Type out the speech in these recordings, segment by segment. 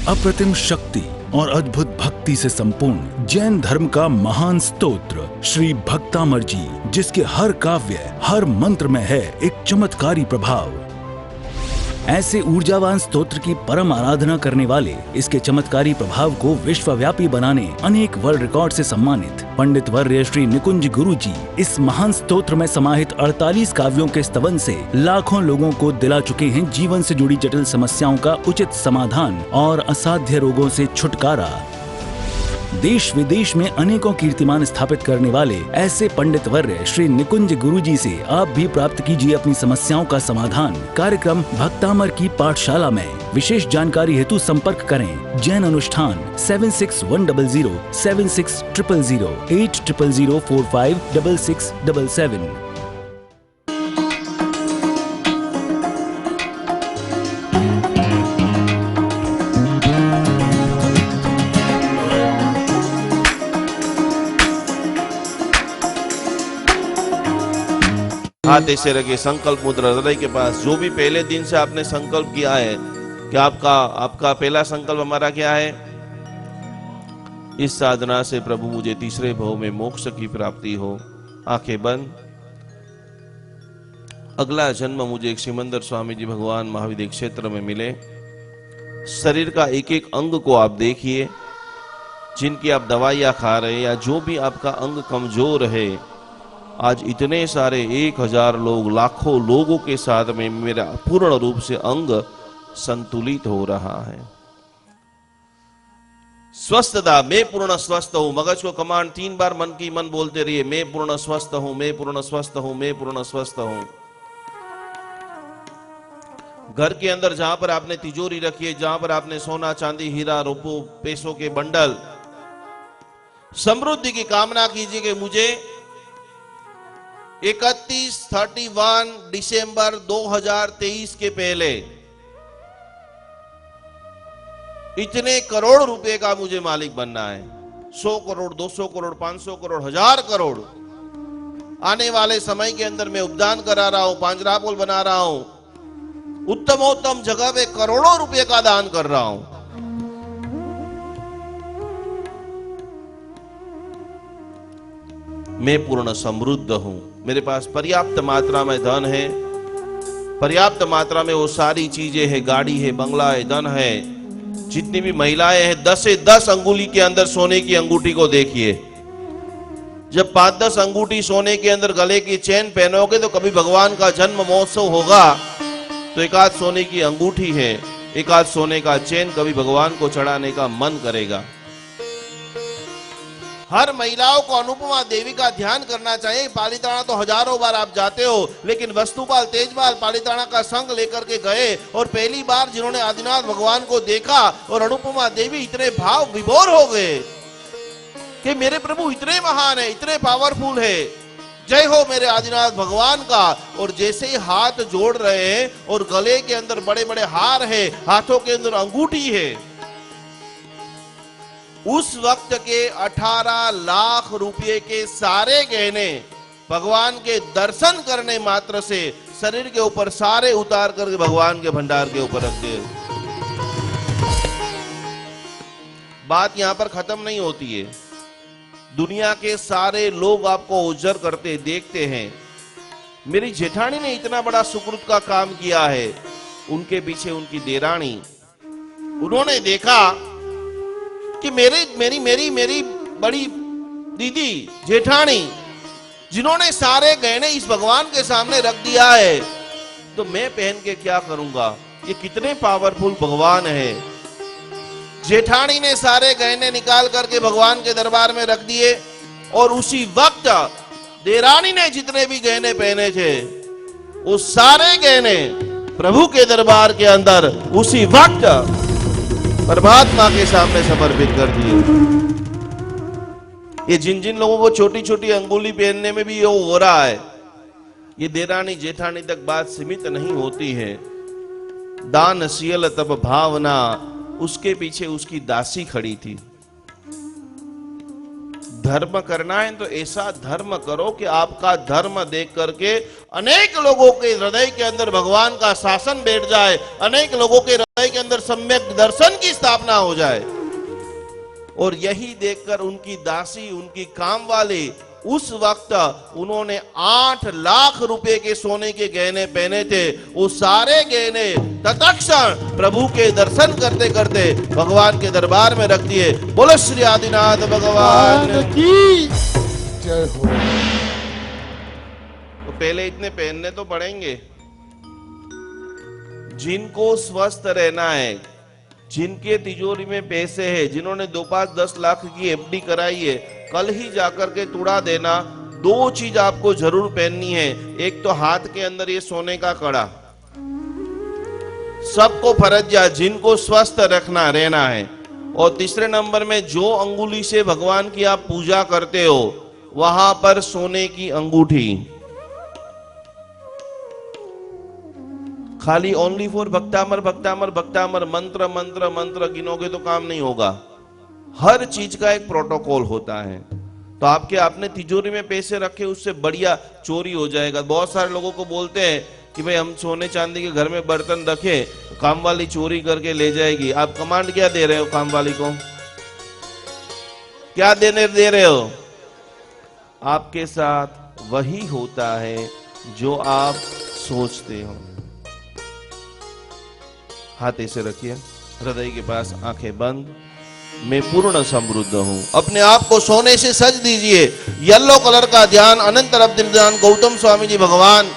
अप्रतिम शक्ति और अद्भुत भक्ति से संपूर्ण जैन धर्म का महान स्तोत्र श्री भक्तामर, जिसके हर काव्य, हर मंत्र में है एक चमत्कारी प्रभाव। ऐसे ऊर्जावान स्तोत्र की परम आराधना करने वाले, इसके चमत्कारी प्रभाव को विश्वव्यापी बनाने अनेक वर्ल्ड रिकॉर्ड से सम्मानित पंडित वर्य श्री निकुंज गुरुजी इस महान स्तोत्र में समाहित 48 काव्यों के स्तवन से लाखों लोगों को दिला चुके हैं जीवन से जुड़ी जटिल समस्याओं का उचित समाधान और असाध्य रोगों से छुटकारा। देश विदेश में अनेकों कीर्तिमान स्थापित करने वाले ऐसे पंडित वर्य श्री निकुंज गुरुजी से आप भी प्राप्त कीजिए अपनी समस्याओं का समाधान। कार्यक्रम भक्तामर की पाठशाला में। विशेष जानकारी हेतु संपर्क करें जैन अनुष्ठान 7610076000 8000456677। हाथ ऐसे रखे, संकल्प मुद्रा हृदय के पास। जो भी पहले दिन से आपने संकल्प किया है कि आपका पहला संकल्प हमारा क्या है, इस साधना से प्रभु मुझे तीसरे भाव में मोक्ष की प्राप्ति हो। आंखें बंद। अगला जन्म मुझे एक सिमंदर स्वामी जी भगवान महाविद्य क्षेत्र में मिले। शरीर का एक एक अंग को आप देखिए, जिनकी आप दवाइयां खा रहे हैं या जो भी आपका अंग कमजोर है, आज इतने सारे 1000 लोग, लाखों लोगों के साथ में मेरा पूर्ण रूप से अंग संतुलित हो रहा है। स्वस्थता, मैं पूर्ण स्वस्थ हूं। मगज को कमांड 3 बार मन की मन बोलते रहिए, मैं पूर्ण स्वस्थ हूं, मैं पूर्ण स्वस्थ हूं, मैं पूर्ण स्वस्थ हूं। घर के अंदर जहां पर आपने तिजोरी रखी है, जहां पर आपने सोना चांदी हीरा रुपये पैसों के बंडल, समृद्धि की कामना कीजिए कि मुझे 31 दिसंबर 2023 के पहले इतने करोड़ रुपए का मुझे मालिक बनना है। 100 करोड़, 200 करोड़, 500 करोड़, 1000 करोड़। आने वाले समय के अंदर मैं उपदान करा रहा हूं, पांजरापोल बना रहा हूं, उत्तमोत्तम जगह पे करोड़ों रुपए का दान कर रहा हूं। मैं पूर्ण समृद्ध हूं, मेरे पास पर्याप्त मात्रा में धन है, पर्याप्त मात्रा में वो सारी चीजें हैं, गाड़ी है, बंगला है, धन है। जितनी भी महिलाएं हैं, 10 से 10 अंगुली के अंदर सोने की अंगूठी को देखिए। जब 5-10 अंगूठी सोने के अंदर गले की चेन पहनोगे तो कभी भगवान का जन्म महोत्सव होगा तो एक आध सोने की अंगूठी है, एक आध सोने का चेन कभी भगवान को चढ़ाने का मन करेगा। हर महिलाओं को अनुपमा देवी का ध्यान करना चाहिए। पालीताना तो हजारों बार आप जाते हो, लेकिन वस्तुपाल तेजपाल पालीताना का संग लेकर के गए और पहली बार जिन्होंने आदिनाथ भगवान को देखा और अनुपमा देवी इतने भाव विभोर हो गए कि मेरे प्रभु इतने महान है, इतने पावरफुल है, जय हो मेरे आदिनाथ भगवान का। और जैसे ही हाथ जोड़ रहे हैं और गले के अंदर बड़े बड़े हार है, हाथों के अंदर अंगूठी है, उस वक्त के 18 लाख रुपए के सारे गहने भगवान के दर्शन करने मात्र से शरीर के ऊपर सारे उतार करके भगवान के भंडार के ऊपर रख दिए। बात यहां पर खत्म नहीं होती है। दुनिया के सारे लोग आपको उजर करते देखते हैं। मेरी जेठानी ने इतना बड़ा सुकृत का काम किया है, उनके पीछे उनकी देरानी, उन्होंने देखा कि मेरी बड़ी दीदी जेठानी जिन्होंने सारे गहने इस भगवान के सामने रख दिया है, तो मैं पहन के क्या करूंगा? ये कितने पावरफुल भगवान है। जेठानी ने सारे गहने निकाल करके भगवान के दरबार में रख दिए और उसी वक्त देरानी ने जितने भी गहने पहने थे, वो सारे गहने प्रभु के दरबार के अंदर उसी वक्त परमात्मा के सामने समर्पित कर दिए। ये जिन जिन लोगों को छोटी छोटी अंगुली पहनने में भी ये हो रहा है, ये देरानी जेठानी तक बात सीमित नहीं होती है। दानशील तब भावना, उसके पीछे उसकी दासी खड़ी थी। धर्म करना है तो ऐसा धर्म करो कि आपका धर्म देख करके अनेक लोगों के हृदय के अंदर भगवान का शासन बैठ जाए, अनेक लोगों के हृदय के अंदर सम्यक दर्शन की स्थापना हो जाए। और यही देखकर उनकी दासी, उनकी काम वाली, उस वक्त उन्होंने 8 लाख रुपए के सोने के गहने पहने थे। वो सारे गहने तत्क्षण प्रभु के दर्शन करते करते भगवान के दरबार में रख दिए। बोलो श्री आदिनाथ भगवान की जय हो। तो पहले इतने पहनने तो पड़ेंगे। जिनको स्वस्थ रहना है, जिनके तिजोरी में पैसे है, जिन्होंने 2-5-10 लाख की एफडी कराई है, कल ही जाकर के तुड़ा देना। 2 चीज आपको जरूर पहननी है। एक तो हाथ के अंदर ये सोने का कड़ा, सबको फर्ज है जिनको स्वस्थ रहना है। और तीसरे नंबर में जो अंगुली से भगवान की आप पूजा करते हो, वहां पर सोने की अंगूठी। खाली ओनली फॉर भक्तामर भक्तामर भक्तामर मंत्र मंत्र मंत्र गिनोगे तो काम नहीं होगा। हर चीज का एक प्रोटोकॉल होता है। तो आपने तिजोरी में पैसे रखे, उससे बढ़िया चोरी हो जाएगा। बहुत सारे लोगों को बोलते हैं कि भाई हम सोने चांदी के घर में बर्तन रखे, काम वाली चोरी करके ले जाएगी। आप कमांड क्या दे रहे हो काम वाली को? क्या दे रहे हो? आपके साथ वही होता है जो आप सोचते हो। हाथ ऐसे रखिए, हृदय के पास, आंखें बंद। मैं पूर्ण समृद्ध हूं। अपने आप को सोने से सज दीजिए। येलो कलर का ध्यान, अनंत रब्द ध्यान, गौतम स्वामी जी भगवान।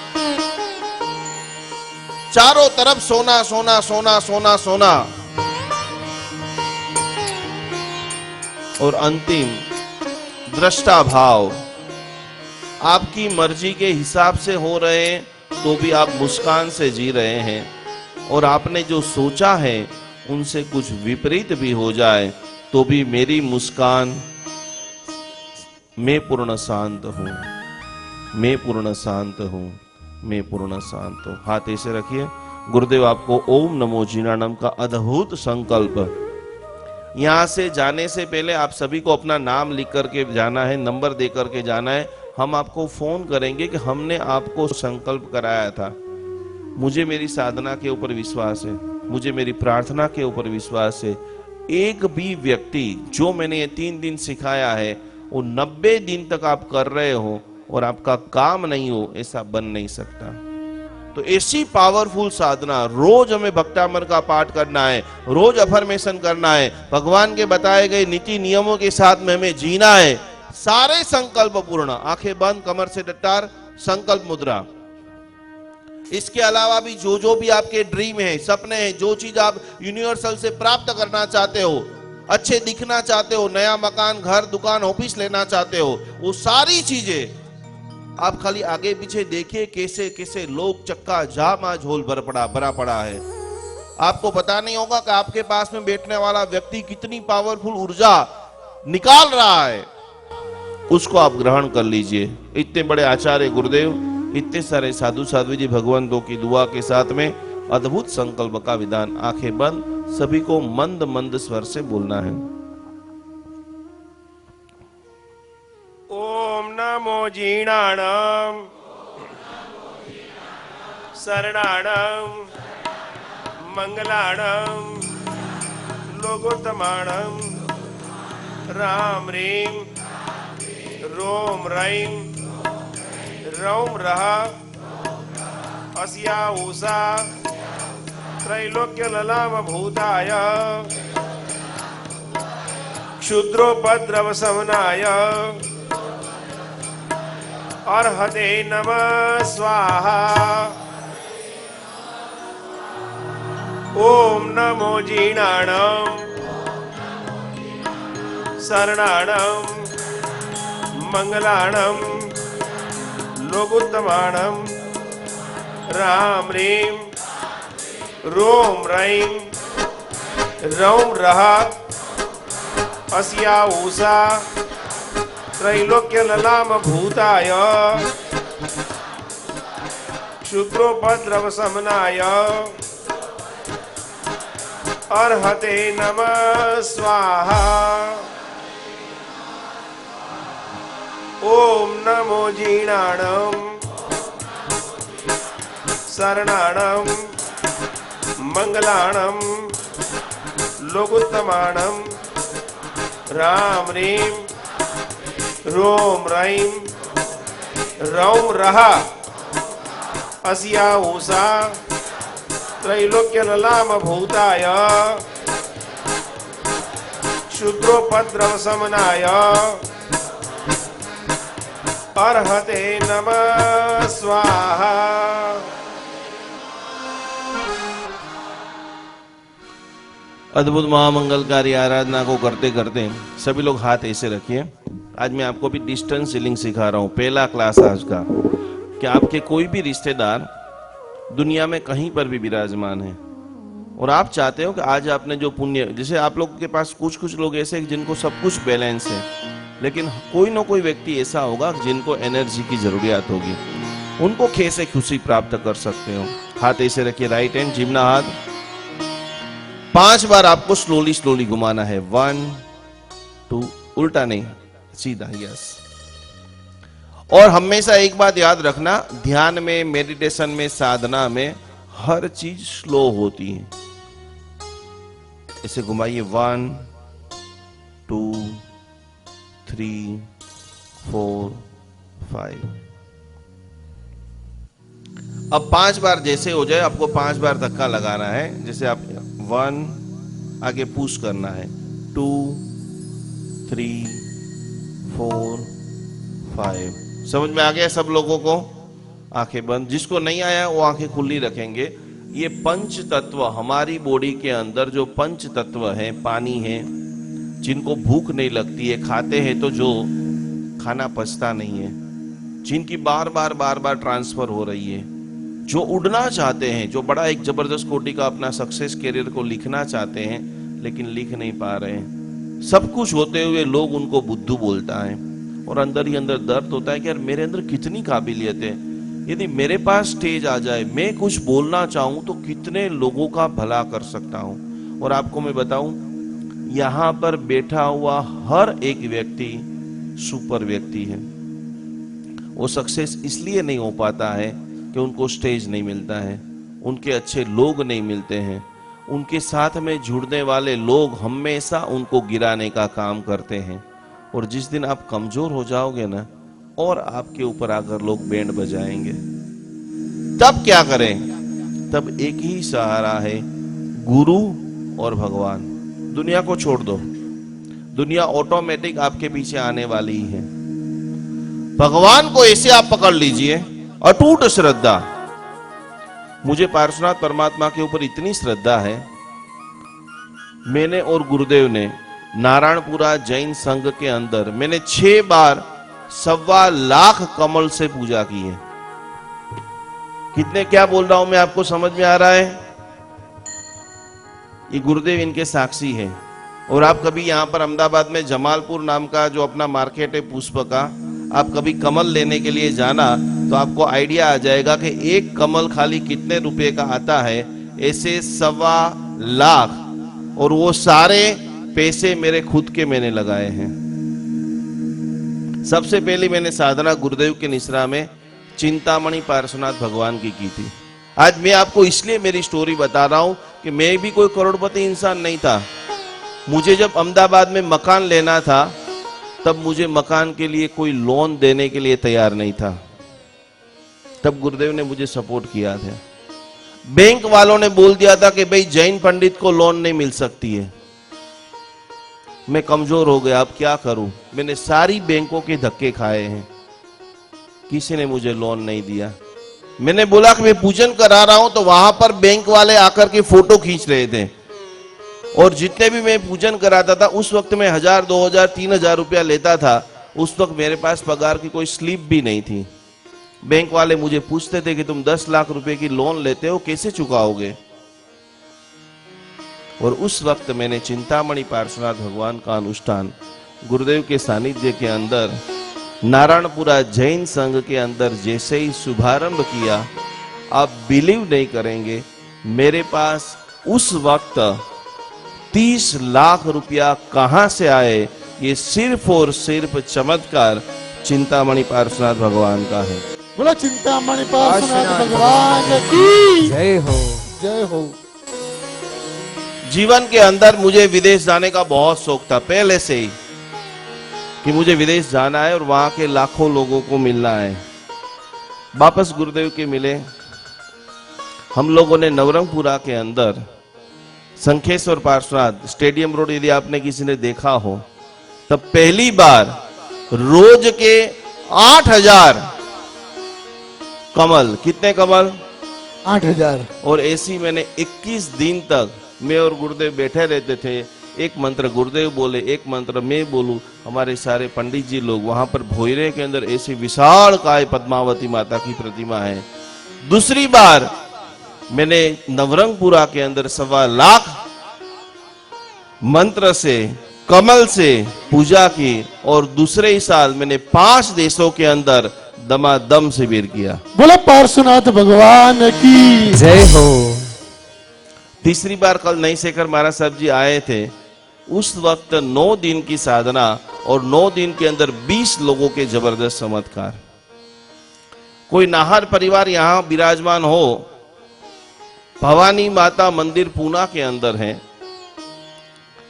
चारों तरफ सोना सोना सोना सोना सोना। और अंतिम दृष्टा भाव, आपकी मर्जी के हिसाब से हो रहे हैं तो भी आप मुस्कान से जी रहे हैं। और आपने जो सोचा है उनसे कुछ विपरीत भी हो जाए तो भी मेरी मुस्कान, मैं पूर्ण शांत हूं, मैं पूर्ण शांत हूं, मैं पूर्ण शांत हूं। हाथ ऐसे रखिए। गुरुदेव आपको ओम नमो जीनानम का अद्भुत संकल्प। यहां से जाने से पहले आप सभी को अपना नाम लिख करके जाना है, नंबर दे करके जाना है। हम आपको फोन करेंगे कि हमने आपको संकल्प कराया था। मुझे मेरी साधना के ऊपर विश्वास है, मुझे मेरी प्रार्थना के ऊपर विश्वास है। एक भी व्यक्ति, जो मैंने ये 3 दिन सिखाया है, वो 90 दिन तक आप कर रहे हो और आपका काम नहीं हो, ऐसा बन नहीं सकता। तो ऐसी पावरफुल साधना, रोज हमें भक्तामर का पाठ करना है, रोज अफर्मेशन करना है, भगवान के बताए गए नीति नियमों के साथ में हमें जीना है। सारे संकल्प पूर्ण, आंखें बंद, कमर से डट्टार, संकल्प मुद्रा। इसके अलावा भी जो भी आपके ड्रीम है, सपने हैं, जो चीज आप यूनिवर्सल से प्राप्त करना चाहते हो, अच्छे दिखना चाहते हो, नया मकान, घर, दुकान, ऑफिस लेना चाहते हो, वो सारी चीजें आप खाली आगे पीछे देखिए कैसे कैसे लोग चक्का जाम आज होल भरा पड़ा है। आपको पता नहीं होगा कि आपके पास में बैठने वाला व्यक्ति कितनी पावरफुल ऊर्जा निकाल रहा है। उसको आप ग्रहण कर लीजिए। इतने बड़े आचार्य गुरुदेव, इतने सारे साधु साध्वी जी भगवंतों की दुआ के साथ में अद्भुत संकल्प का विधान। आंखें बंद, सभी को मंद मंद स्वर से बोलना है। ओम नमो जीणाणम शरणाणम मंगलाणम लोकोत्तमाणम राम रीम रोम रैम रौम रह अस्या उषा त्रैलोक्य ललाम भूताय क्षुद्रोपद्रव समनाय अर्हते नमः स्वाहा। ओम नमो जीणाणम शरणाणम मंगलाणम लोकोत्तमाणम राम रीम रोम रैम रौम रह अस्या उषा त्रैलोक्य ललाम भूताय क्षुद्रोपद्रव समनाय अर्हते नमः स्वाहा। ओम नमो जीर्णाणम शरणाणम मंगलाणम लोकोत्तमाणम राम रीम रोम रैम रौम रहा अस्या उषा त्रैलोक्य ललाम भूताय क्षुद्रोपद्रव समनाय अर्हते नमः स्वाहा। अद्भुत महामंगलकारी आराधना को करते करते सभी लोग हाथ ऐसे रखिए। आज मैं आपको भी डिस्टेंस सीलिंग सिखा रहा हूं, पहला क्लास आज का, कि आपके कोई भी रिश्तेदार दुनिया में कहीं पर भी विराजमान है और आप चाहते हो कि आज आपने जो पुण्य, जैसे आप लोगों के पास कुछ कुछ लोग ऐसे जिनको सब कुछ बैलेंस है, लेकिन कोई ना कोई व्यक्ति ऐसा होगा जिनको एनर्जी की जरूरत होगी, उनको कैसे खुशी प्राप्त कर सकते हो। हाथ ऐसे रखिए, राइट हैंड जिम्ना हाथ, 5 बार आपको स्लोली स्लोली घुमाना है। 1 2, उल्टा नहीं, सीधा, यस। और हमेशा एक बात याद रखना, ध्यान में, मेडिटेशन में, साधना में हर चीज स्लो होती है। इसे घुमाइए, 1 2 3 4 5। अब 5 बार जैसे हो जाए, आपको 5 बार धक्का लगाना है। जैसे आप 1 आगे पुश करना है, 2 3 4 5। समझ में आ गया सब लोगों को? आंखें बंद, जिसको नहीं आया वो आंखें खुली रखेंगे। ये पंच तत्व हमारी बॉडी के अंदर जो पंच तत्व है, पानी है, जिनको भूख नहीं लगती है, खाते हैं तो जो खाना पचता नहीं है, जिनकी बार बार ट्रांसफर हो रही है, जो उड़ना चाहते हैं, जो बड़ा एक जबरदस्त कोटि का अपना सक्सेस कैरियर को लिखना चाहते हैं लेकिन लिख नहीं पा रहे हैं, सब कुछ होते हुए लोग उनको बुद्धू बोलता है और अंदर ही अंदर दर्द होता है कि यार मेरे अंदर कितनी काबिलियत है, यदि मेरे पास स्टेज आ जाए, मैं कुछ बोलना चाहूं तो कितने लोगों का भला कर सकता हूं। और आपको मैं बताऊं, यहां पर बैठा हुआ हर एक व्यक्ति सुपर व्यक्ति है। वो सक्सेस इसलिए नहीं हो पाता है कि उनको स्टेज नहीं मिलता है, उनके अच्छे लोग नहीं मिलते हैं, उनके साथ में जुड़ने वाले लोग हमेशा उनको गिराने का काम करते हैं। और जिस दिन आप कमजोर हो जाओगे ना, और आपके ऊपर आकर लोग बैंड बजाएंगे, तब क्या करें? तब एक ही सहारा है, गुरु और भगवान। दुनिया को छोड़ दो, दुनिया ऑटोमेटिक आपके पीछे आने वाली है। भगवान को ऐसे आप पकड़ लीजिए, अटूट श्रद्धा। मुझे पार्श्वनाथ परमात्मा के ऊपर इतनी श्रद्धा है, मैंने और गुरुदेव ने नारायणपुरा जैन संघ के अंदर मैंने 6 बार 1.25 लाख कमल से पूजा की है। कितने, क्या बोल रहा हूं मैं, आपको समझ में आ रहा है? ये गुरुदेव इनके साक्षी है। और आप कभी यहां पर अहमदाबाद में जमालपुर नाम का जो अपना मार्केट है पुष्प का, आप कभी कमल लेने के लिए जाना तो आपको आइडिया आ जाएगा कि एक कमल खाली कितने रुपए का आता है। ऐसे 1.25 लाख, और वो सारे पैसे मेरे खुद के मैंने लगाए हैं। सबसे पहले मैंने साधना गुरुदेव के निश्रा में चिंतामणि पार्श्वनाथ भगवान की थी। आज मैं आपको इसलिए मेरी स्टोरी बता रहा हूं कि मैं भी कोई करोड़पति इंसान नहीं था। मुझे जब अहमदाबाद में मकान लेना था, तब मुझे मकान के लिए कोई लोन देने के लिए तैयार नहीं था। तब गुरुदेव ने मुझे सपोर्ट किया था। बैंक वालों ने बोल दिया था कि भाई जैन पंडित को लोन नहीं मिल सकती है। मैं कमजोर हो गया, अब क्या करूं? मैंने सारी बैंकों के धक्के खाए हैं, किसी ने मुझे लोन नहीं दिया। मैंने बोला कि मैं पूजन करा रहा हूं, तो वहां पर बैंक वाले आकर के फोटो खींच रहे थे। और जितने भी मैं पूजन कराता था, उस वक्त में 1000, 2000, 3000 रुपया लेता था। उस वक्त मेरे पास पगार की कोई स्लिप भी नहीं थी। बैंक वाले मुझे पूछते थे कि तुम 10 लाख रुपए की लोन लेते हो, कैसे चुकाओगे? और उस वक्त मैंने चिंतामणि पार्श्वनाथ भगवान का अनुष्ठान गुरुदेव के सानिध्य के अंदर नारायणपुरा जैन संघ के अंदर जैसे ही शुभारंभ किया, आप बिलीव नहीं करेंगे, मेरे पास उस वक्त 30 लाख रुपया कहां से आए, ये सिर्फ और सिर्फ चमत्कार चिंतामणि पार्श्वनाथ भगवान का है। बोला चिंतामणि पार्श्वनाथ भगवान की जय हो। जय हो। जीवन के अंदर मुझे विदेश जाने का बहुत शौक था पहले से ही, कि मुझे विदेश जाना है और वहां के लाखों लोगों को मिलना है। वापस गुरुदेव के मिले। हम लोगों ने नवरंगपुरा के अंदर शंखेश्वर पार्श्वनाथ स्टेडियम रोड, यदि आपने किसी ने देखा हो, तब पहली बार रोज के 8000 कमल, कितने कमल? 8000। और ऐसी मैंने 21 दिन तक मैं और गुरुदेव बैठे रहते थे। एक मंत्र गुरुदेव बोले, एक मंत्र मैं बोलूं, हमारे सारे पंडित जी लोग वहां पर भोयरे के अंदर ऐसी विशाल काय पद्मावती माता की प्रतिमा है। दूसरी बार मैंने नवरंगपुरा के अंदर 1.25 लाख मंत्र से, कमल से पूजा की, और दूसरे ही साल मैंने 5 देशों के अंदर दमादम शिविर किया। बोला पार्श्वनाथ भगवान की जय हो। तीसरी बार कल नई शेखर महाराज साहब जी आए थे। उस वक्त 9 दिन की साधना और 9 दिन के अंदर 20 लोगों के जबरदस्त चमत्कार। कोई नाहर परिवार यहां विराजमान हो, भवानी माता मंदिर पूना के अंदर है,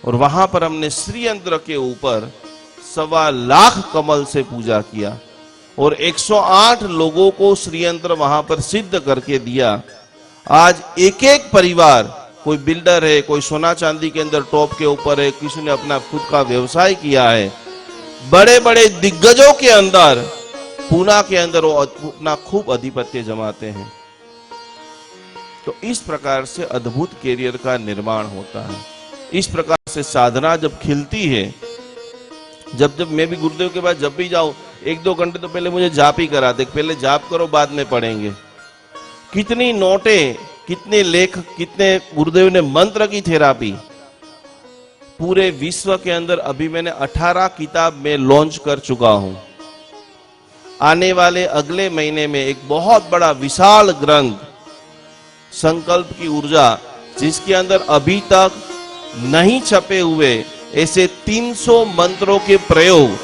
और वहां पर हमने श्रीयंत्र के ऊपर 1.25 लाख कमल से पूजा किया और 108 लोगों को श्रीयंत्र वहां पर सिद्ध करके दिया। आज एक एक परिवार, कोई बिल्डर है, कोई सोना चांदी के अंदर टॉप के ऊपर है, किसी ने अपना खुद का व्यवसाय किया है, बड़े बड़े दिग्गजों के अंदर पूना के अंदर वो अपना खूब अधिपत्य जमाते हैं। तो इस प्रकार से अद्भुत कैरियर का निर्माण होता है। इस प्रकार से साधना जब खिलती है, जब मैं भी गुरुदेव के पास जब भी जाऊं, 1-2 घंटे तो पहले मुझे जाप ही कराते, पहले जाप करो बाद में पढ़ेंगे। कितनी नोटें, कितने लेख, कितने गुरुदेव ने मंत्र की थेरापी। पूरे विश्व के अंदर अभी मैंने 18 किताब में लॉन्च कर चुका हूं। आने वाले अगले महीने में एक बहुत बड़ा विशाल ग्रंथ संकल्प की ऊर्जा, जिसके अंदर अभी तक नहीं छपे हुए ऐसे 300 मंत्रों के प्रयोग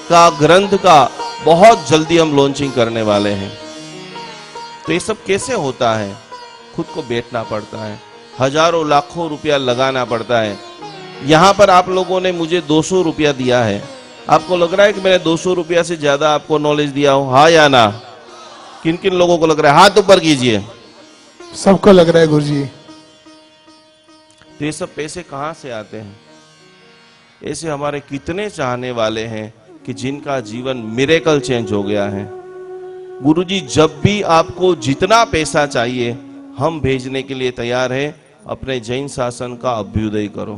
का ग्रंथ का बहुत जल्दी हम लॉन्चिंग करने वाले हैं। तो ये सब कैसे होता है? खुद को बैठना पड़ता है, हजारों लाखों रुपया लगाना पड़ता है। यहां पर आप लोगों ने मुझे 200 रुपया दिया है। आपको लग रहा है कि मैंने 200 रुपया से ज्यादा आपको नॉलेज दिया हो? हाँ या ना? किन किन लोगों को लग रहा है? हाथ ऊपर कीजिए। सबको लग रहा है गुरुजी। तो ये सब पैसे कहां से आते हैं? ऐसे हमारे कितने चाहने वाले हैं कि जिनका जीवन मिरेकल चेंज हो गया है। गुरुजी जब भी आपको जितना पैसा चाहिए हम भेजने के लिए तैयार हैं। अपने जैन शासन का अभ्युदय करो।